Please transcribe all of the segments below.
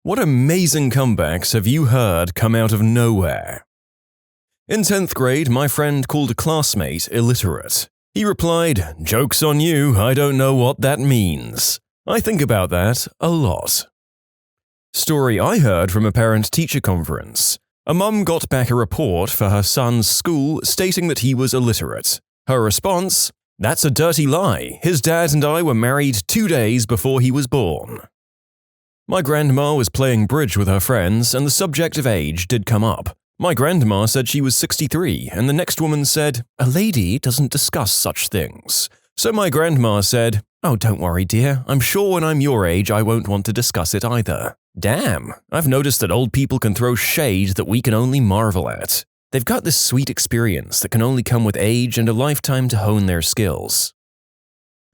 What amazing comebacks have you heard come out of nowhere? In 10th grade, my friend called a classmate illiterate. He replied, "Joke's on you, I don't know what that means." I think about that a lot. Story I heard from a parent-teacher conference. A mum got back a report for her son's school stating that he was illiterate. Her response? "That's a dirty lie. His dad and I were married 2 days before he was born." My grandma was playing bridge with her friends, and the subject of age did come up. My grandma said she was 63, and the next woman said, "A lady doesn't discuss such things." So my grandma said, "Oh, don't worry, dear. I'm sure when I'm your age, I won't want to discuss it either." Damn, I've noticed that old people can throw shade that we can only marvel at. They've got this sweet experience that can only come with age and a lifetime to hone their skills.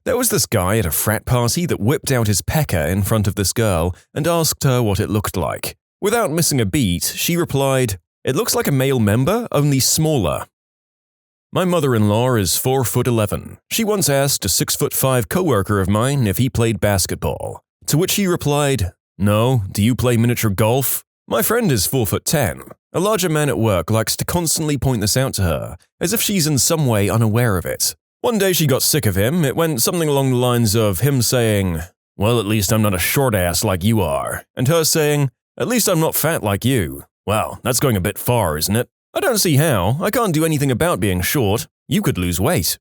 There was this guy at a frat party that whipped out his pecker in front of this girl and asked her what it looked like. Without missing a beat, she replied, "It looks like a male member, only smaller." My mother-in-law is 4'11". She once asked a 6'5" coworker of mine if he played basketball, to which he replied, "No, do you play miniature golf?" My friend is 4'10". A larger man at work likes to constantly point this out to her, as if she's in some way unaware of it. One day she got sick of him. It went something along the lines of him saying, "Well, at least I'm not a short ass like you are," and her saying, "At least I'm not fat like you." Well, that's going a bit far, isn't it? I don't see how. I can't do anything about being short. You could lose weight.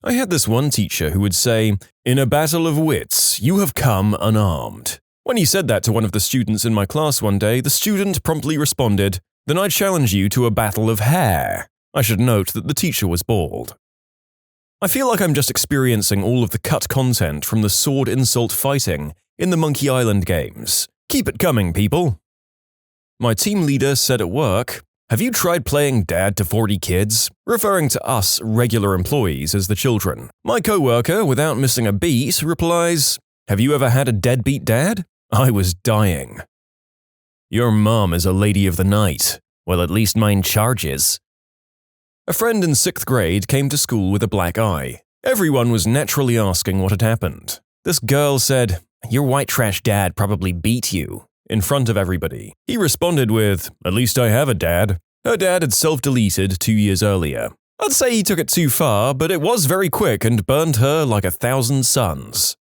I had this one teacher who would say, "In a battle of wits, you have come unarmed." When he said that to one of the students in my class one day, the student promptly responded, "Then I challenge you to a battle of hair." I should note that the teacher was bald. I feel like I'm just experiencing all of the cut content from the sword insult fighting in the Monkey Island games. Keep it coming, people. My team leader said at work, "Have you tried playing dad to 40 kids?" referring to us regular employees as the children. My coworker, without missing a beat, replies, "Have you ever had a deadbeat dad?" I was dying. "Your mom is a lady of the night. Well, at least mine charges." A friend in 6th grade came to school with a black eye. Everyone was naturally asking what had happened. This girl said, "Your white trash dad probably beat you," in front of everybody. He responded with, "At least I have a dad." Her dad had self-deleted 2 years earlier. I'd say he took it too far, but it was very quick and burned her like 1,000 suns.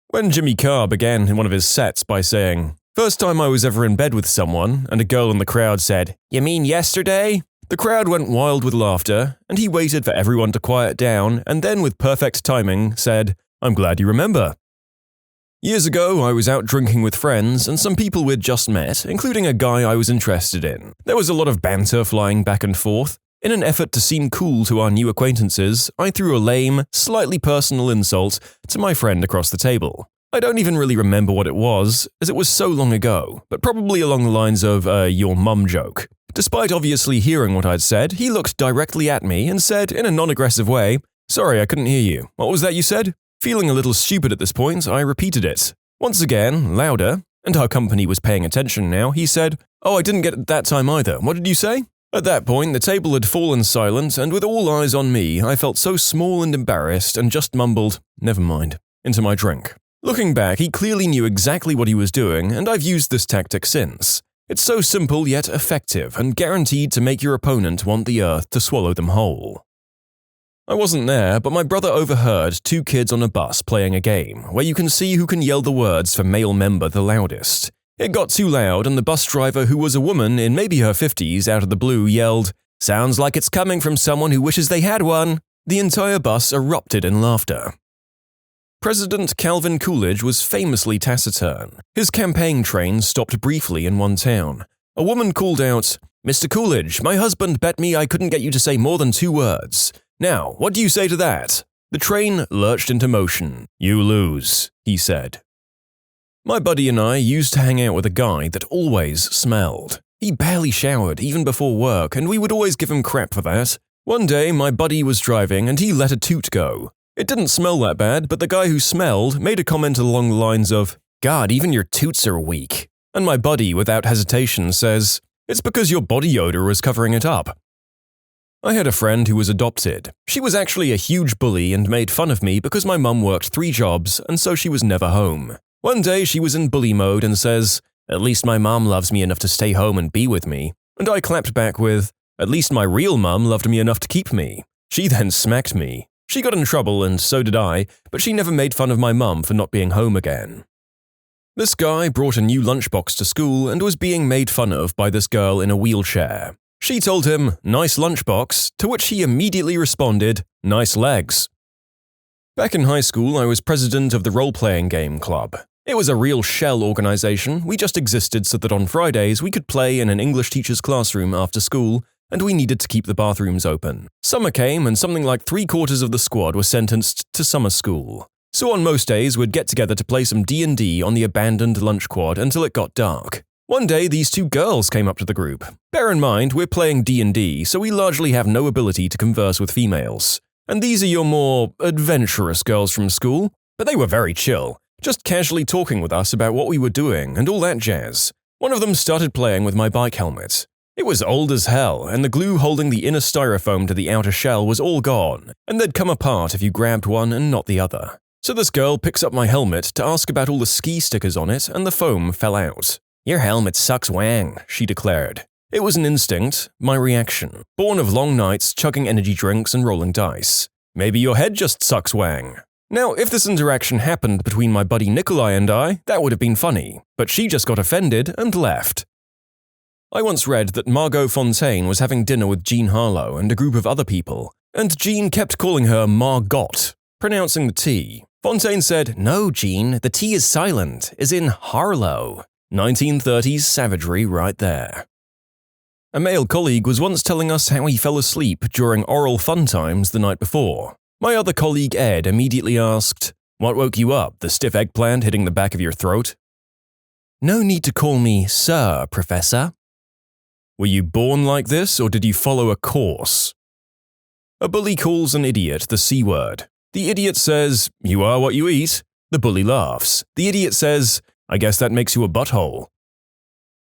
When Jimmy Carr began in one of his sets by saying, "First time I was ever in bed with someone," and a girl in the crowd said, "You mean yesterday?" The crowd went wild with laughter, and he waited for everyone to quiet down and then with perfect timing said, "I'm glad you remember." Years ago, I was out drinking with friends and some people we'd just met, including a guy I was interested in. There was a lot of banter flying back and forth. In an effort to seem cool to our new acquaintances, I threw a lame, slightly personal insult to my friend across the table. I don't even really remember what it was, as it was so long ago, but probably along the lines of your mum joke. Despite obviously hearing what I'd said, he looked directly at me and said in a non-aggressive way, "Sorry, I couldn't hear you. What was that you said?" Feeling a little stupid at this point, I repeated it. Once again, louder, and our company was paying attention now, he said, "Oh, I didn't get it that time either. What did you say?" At that point, the table had fallen silent, and with all eyes on me, I felt so small and embarrassed and just mumbled, "Never mind," into my drink. Looking back, he clearly knew exactly what he was doing, and I've used this tactic since. It's so simple yet effective and guaranteed to make your opponent want the earth to swallow them whole. I wasn't there, but my brother overheard 2 kids on a bus playing a game where you can see who can yell the words for male member the loudest. It got too loud and the bus driver, who was a woman in maybe her 50s out of the blue, yelled, "Sounds like it's coming from someone who wishes they had one." The entire bus erupted in laughter. President Calvin Coolidge was famously taciturn. His campaign train stopped briefly in one town. A woman called out, "Mr. Coolidge, my husband bet me I couldn't get you to say more than 2 words. Now, what do you say to that?" The train lurched into motion. "You lose," he said. My buddy and I used to hang out with a guy that always smelled. He barely showered even before work, and we would always give him crap for that. One day, my buddy was driving and he let a toot go. It didn't smell that bad, but the guy who smelled made a comment along the lines of, "God, even your toots are weak." And my buddy, without hesitation, says, "It's because your body odor was covering it up." I had a friend who was adopted. She was actually a huge bully and made fun of me because my mum worked 3 jobs and so she was never home. One day she was in bully mode and says, "At least my mom loves me enough to stay home and be with me." And I clapped back with, "At least my real mum loved me enough to keep me." She then smacked me. She got in trouble and so did I, but she never made fun of my mum for not being home again. This guy brought a new lunchbox to school and was being made fun of by this girl in a wheelchair. She told him, "Nice lunchbox," to which he immediately responded, "Nice legs." Back in high school, I was president of the role-playing game club. It was a real shell organization. We just existed so that on Fridays we could play in an English teacher's classroom after school, and we needed to keep the bathrooms open. Summer came and something like 3/4 of the squad were sentenced to summer school. So on most days we'd get together to play some D&D on the abandoned lunch quad until it got dark. One day these two girls came up to the group. Bear in mind, we're playing D&D, so we largely have no ability to converse with females. And these are your more adventurous girls from school, but they were very chill, just casually talking with us about what we were doing and all that jazz. One of them started playing with my bike helmet. It was old as hell, and the glue holding the inner styrofoam to the outer shell was all gone, and they'd come apart if you grabbed one and not the other. So this girl picks up my helmet to ask about all the ski stickers on it, and the foam fell out. "Your helmet sucks wang," she declared. It was an instinct, my reaction, born of long nights chugging energy drinks and rolling dice. Maybe your head just sucks wang. Now, if this interaction happened between my buddy Nikolai and I, that would have been funny, but she just got offended and left. I once read that Margot Fontaine was having dinner with Jean Harlow and a group of other people, and Jean kept calling her Margot, pronouncing the T. Fontaine said, "No, Jean, the T is silent, as in Harlow." 1930s savagery right there. A male colleague was once telling us how he fell asleep during oral fun times the night before. My other colleague Ed immediately asked, "What woke you up, the stiff eggplant hitting the back of your throat?" "No need to call me Sir, Professor." Were you born like this, or did you follow a course? A bully calls an idiot the C word. The idiot says, "You are what you eat." The bully laughs. The idiot says, "I guess that makes you a butthole."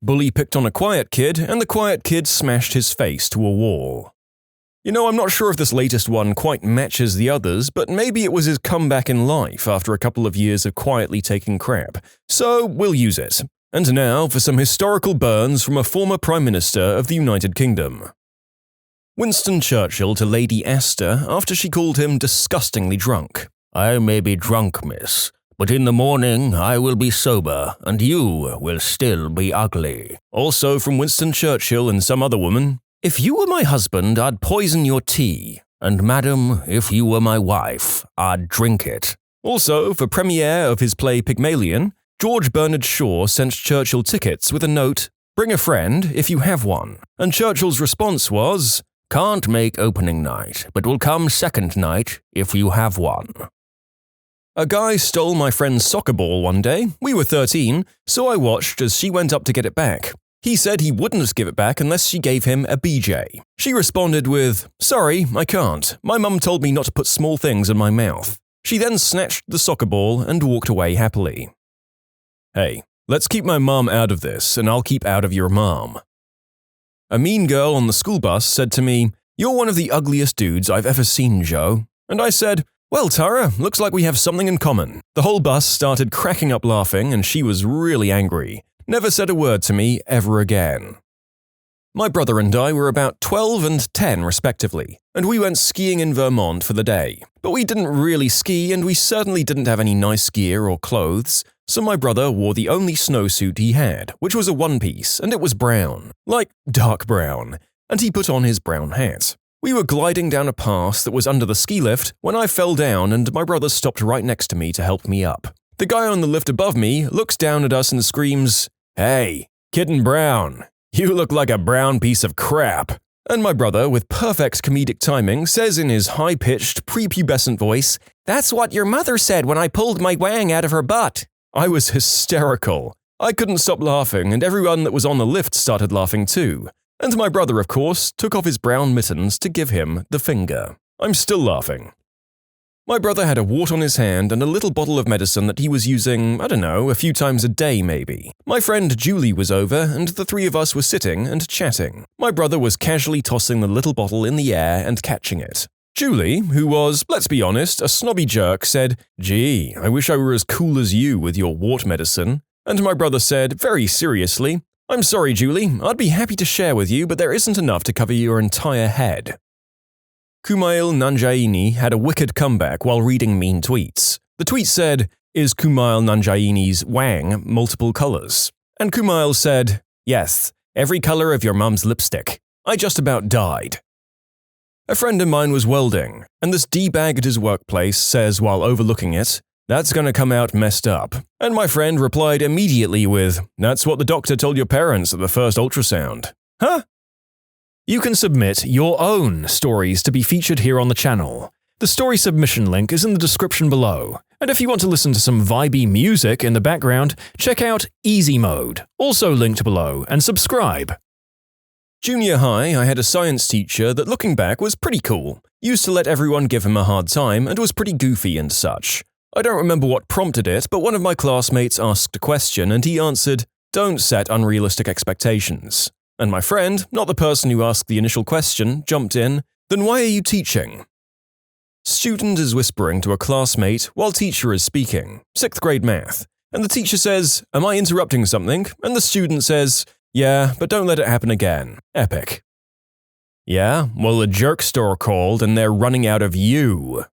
Bully picked on a quiet kid, and the quiet kid smashed his face to a wall. You know, I'm not sure if this latest one quite matches the others, but maybe it was his comeback in life after a couple of years of quietly taking crap. So we'll use it. And now for some historical burns from a former Prime Minister of the United Kingdom. Winston Churchill to Lady Astor after she called him disgustingly drunk. "I may be drunk, miss, but in the morning I will be sober, and you will still be ugly." Also from Winston Churchill and some other woman, "If you were my husband, I'd poison your tea, and madam, if you were my wife, I'd drink it." Also, for premiere of his play Pygmalion, George Bernard Shaw sent Churchill tickets with a note, "Bring a friend if you have one." And Churchill's response was, "Can't make opening night, but will come second night if you have one." A guy stole my friend's soccer ball one day. We were 13, so I watched as she went up to get it back. He said he wouldn't give it back unless she gave him a BJ. She responded with, "Sorry, I can't. My mum told me not to put small things in my mouth." She then snatched the soccer ball and walked away happily. Hey, let's keep my mom out of this, and I'll keep out of your mom. A mean girl on the school bus said to me, "You're one of the ugliest dudes I've ever seen, Joe." And I said, "Well, Tara, looks like we have something in common." The whole bus started cracking up laughing, and she was really angry. Never said a word to me ever again. My brother and I were about 12 and 10 respectively, and we went skiing in Vermont for the day. But we didn't really ski, and we certainly didn't have any nice gear or clothes, so my brother wore the only snowsuit he had, which was a one-piece, and it was brown, like dark brown, and he put on his brown hat. We were gliding down a pass that was under the ski lift when I fell down and my brother stopped right next to me to help me up. The guy on the lift above me looks down at us and screams, "Hey, kid in brown, you look like a brown piece of crap." And my brother, with perfect comedic timing, says in his high-pitched, prepubescent voice, "That's what your mother said when I pulled my wang out of her butt." I was hysterical. I couldn't stop laughing, and everyone that was on the lift started laughing too. And my brother, of course, took off his brown mittens to give him the finger. I'm still laughing. My brother had a wart on his hand and a little bottle of medicine that he was using, I don't know, a few times a day maybe. My friend Julie was over, and the three of us were sitting and chatting. My brother was casually tossing the little bottle in the air and catching it. Julie, who was, let's be honest, a snobby jerk, said, "Gee, I wish I were as cool as you with your wart medicine." And my brother said, very seriously, "I'm sorry, Julie, I'd be happy to share with you, but there isn't enough to cover your entire head." Kumail Nanjiani had a wicked comeback while reading mean tweets. The tweet said, "Is Kumail Nanjiani's wang multiple colors?" And Kumail said, "Yes, every color of your mum's lipstick. I just about died." A friend of mine was welding, and this D-bag at his workplace says while overlooking it, "That's gonna come out messed up." And my friend replied immediately with, "That's what the doctor told your parents at the first ultrasound." Huh? You can submit your own stories to be featured here on the channel. The story submission link is in the description below, and if you want to listen to some vibey music in the background, check out easymode, also linked below, and subscribe. Junior high, I had a science teacher that, looking back, was pretty cool. Used to let everyone give him a hard time and was pretty goofy and such. I don't remember what prompted it, but one of my classmates asked a question and he answered, "Don't set unrealistic expectations." And my friend, not the person who asked the initial question, jumped in, "Then why are you teaching?" Student is whispering to a classmate while teacher is speaking, 6th grade math, and the teacher says, "Am I interrupting something?" And the student says, "Yeah, but don't let it happen again. Epic." Yeah, well, the jerk store called and they're running out of you.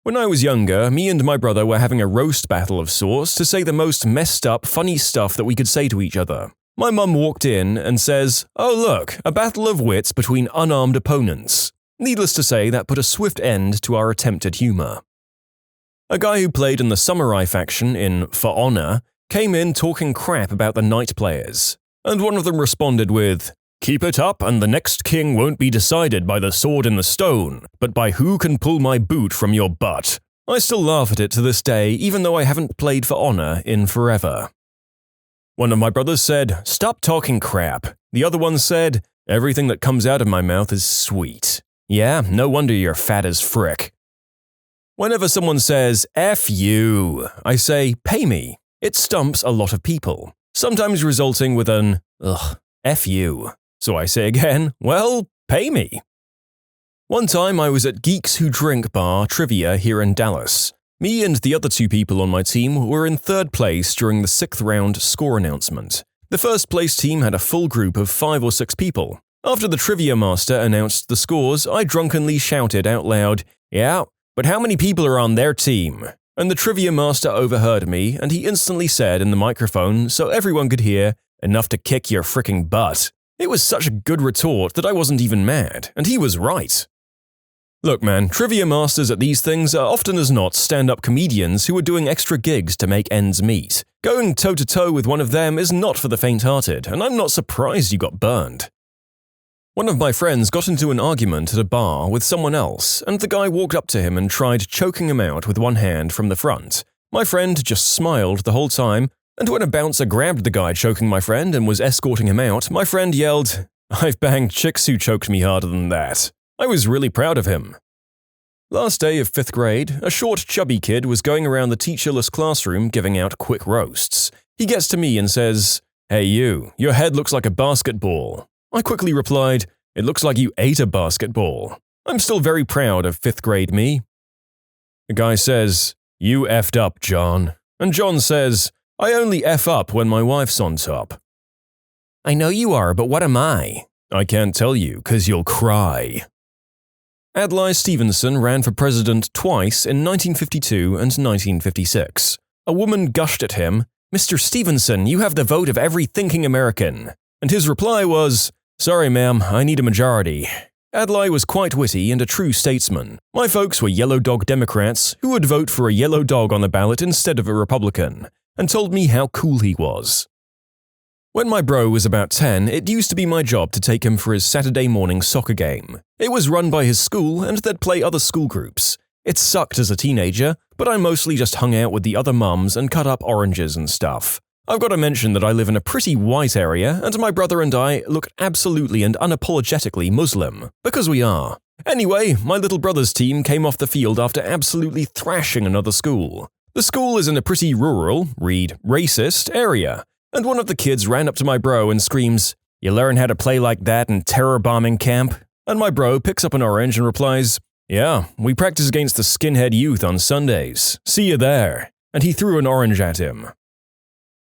When I was younger, me and my brother were having a roast battle of sorts to say the most messed up, funny stuff that we could say to each other. My mum walked in and says, "Oh look, a battle of wits between unarmed opponents." Needless to say, that put a swift end to our attempt at humor. A guy who played in the samurai faction in For Honor came in talking crap about the knight players. And one of them responded with, "Keep it up and the next king won't be decided by the sword in the stone, but by who can pull my boot from your butt." I still laugh at it to this day, even though I haven't played For Honor in forever. One of my brothers said, "Stop talking crap." The other one said, "Everything that comes out of my mouth is sweet." Yeah, no wonder you're fat as frick. Whenever someone says, "F you," I say, "Pay me." It stumps a lot of people, sometimes resulting with an, "Ugh, F you." So I say again, "Well, pay me." One time I was at Geeks Who Drink Bar Trivia here in Dallas. Me and the other 2 people on my team were in 3rd place during the 6th round score announcement. The first place team had a full group of 5 or 6 people. After the trivia master announced the scores, I drunkenly shouted out loud, "Yeah, but how many people are on their team?" And the trivia master overheard me, and he instantly said in the microphone so everyone could hear, "Enough to kick your fricking butt." It was such a good retort that I wasn't even mad, and he was right. Look man, trivia masters at these things are often as not stand-up comedians who are doing extra gigs to make ends meet. Going toe-to-toe with one of them is not for the faint-hearted, and I'm not surprised you got burned. One of my friends got into an argument at a bar with someone else, and the guy walked up to him and tried choking him out with one hand from the front. My friend just smiled the whole time, and when a bouncer grabbed the guy choking my friend and was escorting him out, my friend yelled, "I've banged chicks who choked me harder than that." I was really proud of him. Last day of 5th grade, a short, chubby kid was going around the teacherless classroom giving out quick roasts. He gets to me and says, "Hey you, your head looks like a basketball." I quickly replied, "It looks like you ate a basketball." I'm still very proud of 5th grade me. The guy says, "You effed up, John." And John says, "I only F up when my wife's on top." I know you are, but what am I? I can't tell you, 'cause you'll cry. Adlai Stevenson ran for president twice in 1952 and 1956. A woman gushed at him, "Mr. Stevenson, you have the vote of every thinking American." And his reply was, "Sorry ma'am, I need a majority." Adlai was quite witty and a true statesman. My folks were yellow dog Democrats who would vote for a yellow dog on the ballot instead of a Republican, and told me how cool he was. When my bro was about 10, it used to be my job to take him for his Saturday morning soccer game. It was run by his school and they'd play other school groups. It sucked as a teenager, but I mostly just hung out with the other mums and cut up oranges and stuff. I've got to mention that I live in a pretty white area, and my brother and I look absolutely and unapologetically Muslim, because we are. Anyway, my little brother's team came off the field after absolutely thrashing another school. The school is in a pretty rural, read racist, area, and one of the kids ran up to my bro and screams, "You learn how to play like that in terror bombing camp?" And my bro picks up an orange and replies, Yeah, we practice against the skinhead youth on Sundays. See you there. And he threw an orange at him.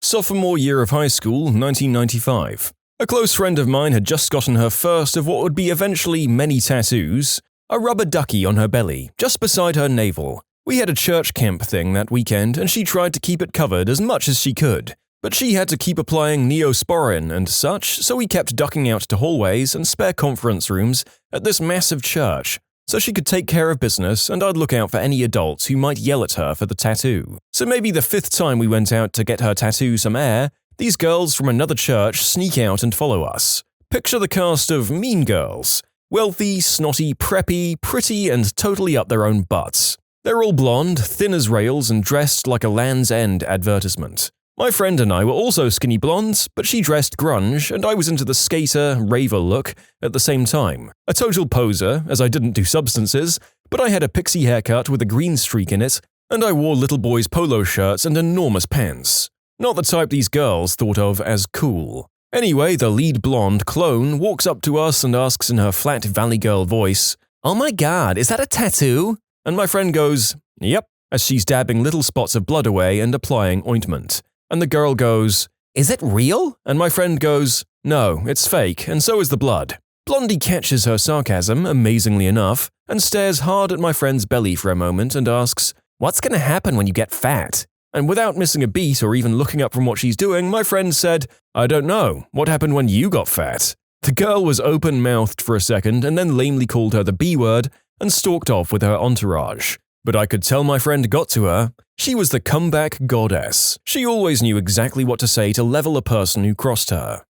Sophomore year of high school, 1995. A close friend of mine had just gotten her first of what would be eventually many tattoos, a rubber ducky on her belly, just beside her navel. We had a church camp thing that weekend, and she tried to keep it covered as much as she could. But she had to keep applying Neosporin and such, so we kept ducking out to hallways and spare conference rooms at this massive church, so she could take care of business and I'd look out for any adults who might yell at her for the tattoo. So maybe the 5th time we went out to get her tattoo some air, these girls from another church sneak out and follow us. Picture the cast of Mean Girls. Wealthy, snotty, preppy, pretty, and totally up their own butts. They're all blonde, thin as rails, and dressed like a Land's End advertisement. My friend and I were also skinny blondes, but she dressed grunge, and I was into the skater, raver look at the same time. A total poser, as I didn't do substances, but I had a pixie haircut with a green streak in it, and I wore little boys' polo shirts and enormous pants. Not the type these girls thought of as cool. Anyway, the lead blonde clone walks up to us and asks in her flat Valley Girl voice, "Oh my god, is that a tattoo?" And my friend goes, "Yep," as she's dabbing little spots of blood away and applying ointment. And the girl goes, "Is it real?" And my friend goes, "No, it's fake, and so is the blood." Blondie catches her sarcasm, amazingly enough, and stares hard at my friend's belly for a moment and asks, "What's gonna happen when you get fat?" And without missing a beat or even looking up from what she's doing, my friend said, "I don't know. What happened when you got fat?" The girl was open-mouthed for a second and then lamely called her the B-word and stalked off with her entourage. But I could tell my friend got to her. She was the comeback goddess. She always knew exactly what to say to level a person who crossed her.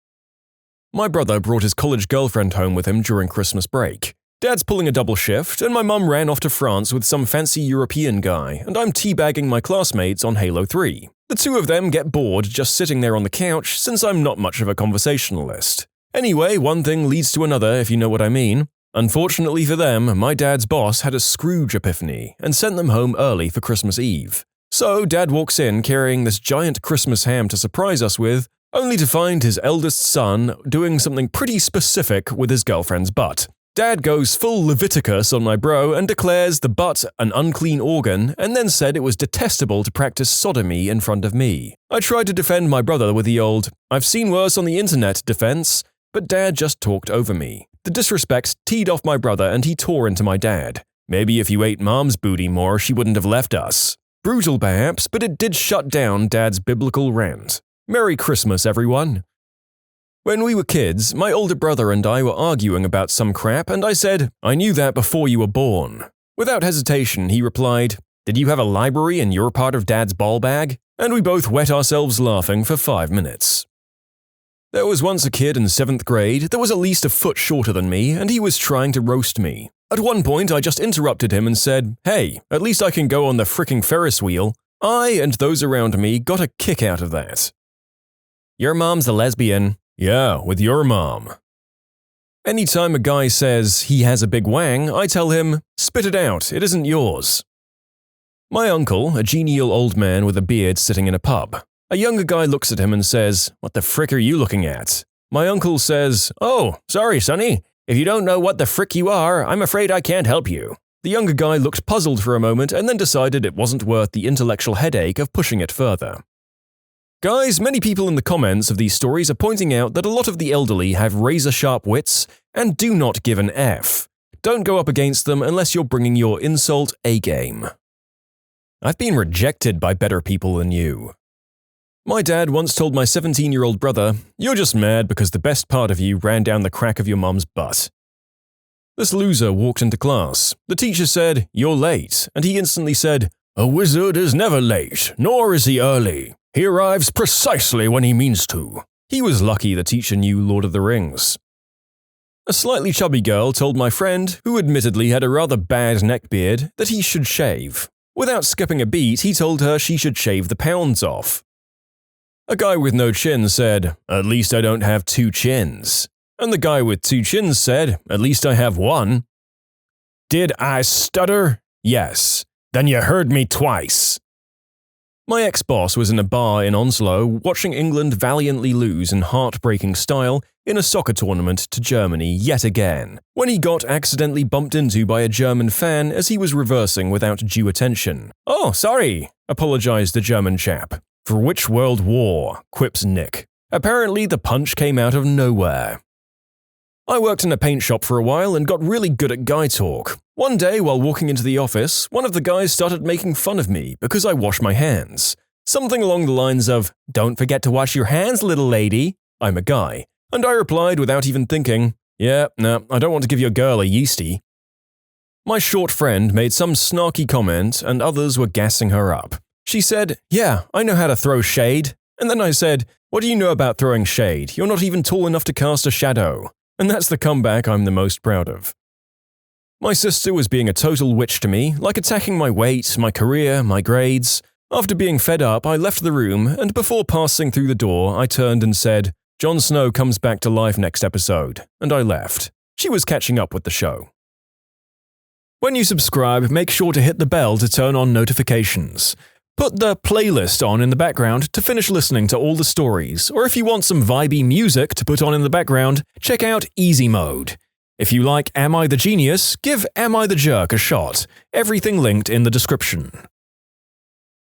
My brother brought his college girlfriend home with him during Christmas break. Dad's pulling a double shift, and my mum ran off to France with some fancy European guy, and I'm teabagging my classmates on Halo 3. The two of them get bored just sitting there on the couch since I'm not much of a conversationalist. Anyway, one thing leads to another, if you know what I mean. Unfortunately for them, my dad's boss had a Scrooge epiphany and sent them home early for Christmas Eve. So Dad walks in carrying this giant Christmas ham to surprise us with, only to find his eldest son doing something pretty specific with his girlfriend's butt. Dad goes full Leviticus on my bro and declares the butt an unclean organ and then said it was detestable to practice sodomy in front of me. I tried to defend my brother with the old, "I've seen worse on the internet" defense, but Dad just talked over me. The disrespect teed off my brother and he tore into my dad. Maybe if you ate Mom's booty more, she wouldn't have left us. Brutal perhaps, but it did shut down Dad's biblical rant. Merry Christmas, everyone. When we were kids, my older brother and I were arguing about some crap and I said, "I knew that before you were born." Without hesitation, he replied, "Did you have a library in your part of Dad's ball bag?" And we both wet ourselves laughing for 5 minutes. There was once a kid in 7th grade that was at least a foot shorter than me, and he was trying to roast me. At one point, I just interrupted him and said, "Hey, at least I can go on the fricking Ferris wheel." I and those around me got a kick out of that. "Your mom's a lesbian." "Yeah, with your mom." Anytime a guy says he has a big wang, I tell him, "Spit it out, it isn't yours." My uncle, a genial old man with a beard sitting in a pub. A younger guy looks at him and says, "What the frick are you looking at?" My uncle says, "Oh, sorry, sonny. If you don't know what the frick you are, I'm afraid I can't help you." The younger guy looked puzzled for a moment and then decided it wasn't worth the intellectual headache of pushing it further. Guys, many people in the comments of these stories are pointing out that a lot of the elderly have razor-sharp wits and do not give an F. Don't go up against them unless you're bringing your insult A-game. I've been rejected by better people than you. My dad once told my 17-year-old brother, "You're just mad because the best part of you ran down the crack of your mum's butt." This loser walked into class. The teacher said, "You're late," and he instantly said, "A wizard is never late, nor is he early. He arrives precisely when he means to." He was lucky the teacher knew Lord of the Rings. A slightly chubby girl told my friend, who admittedly had a rather bad neckbeard, that he should shave. Without skipping a beat, he told her she should shave the pounds off. A guy with no chin said, "At least I don't have 2 chins." And the guy with 2 chins said, "At least I have 1. Did I stutter? Yes. Then you heard me twice. My ex-boss was in a bar in Onslow watching England valiantly lose in heartbreaking style in a soccer tournament to Germany yet again, when he got accidentally bumped into by a German fan as he was reversing without due attention. "Oh, sorry," apologized the German chap. "For which world war?" quips Nick. Apparently the punch came out of nowhere. I worked in a paint shop for a while and got really good at guy talk. One day, while walking into the office, one of the guys started making fun of me because I wash my hands. Something along the lines of, "Don't forget to wash your hands, little lady." I'm a guy. And I replied without even thinking, "Yeah, no, I don't want to give your girl a yeasty." My short friend made some snarky comment and others were gassing her up. She said, "Yeah, I know how to throw shade." And then I said, "What do you know about throwing shade? You're not even tall enough to cast a shadow." And that's the comeback I'm the most proud of. My sister was being a total witch to me, like attacking my weight, my career, my grades. After being fed up, I left the room, and before passing through the door, I turned and said, "Jon Snow comes back to life next episode," and I left. She was catching up with the show. When you subscribe, make sure to hit the bell to turn on notifications. Put the playlist on in the background to finish listening to all the stories, or if you want some vibey music to put on in the background, check out easymode. If you like Am I the Genius, give Am I the Jerk a shot. Everything linked in the description.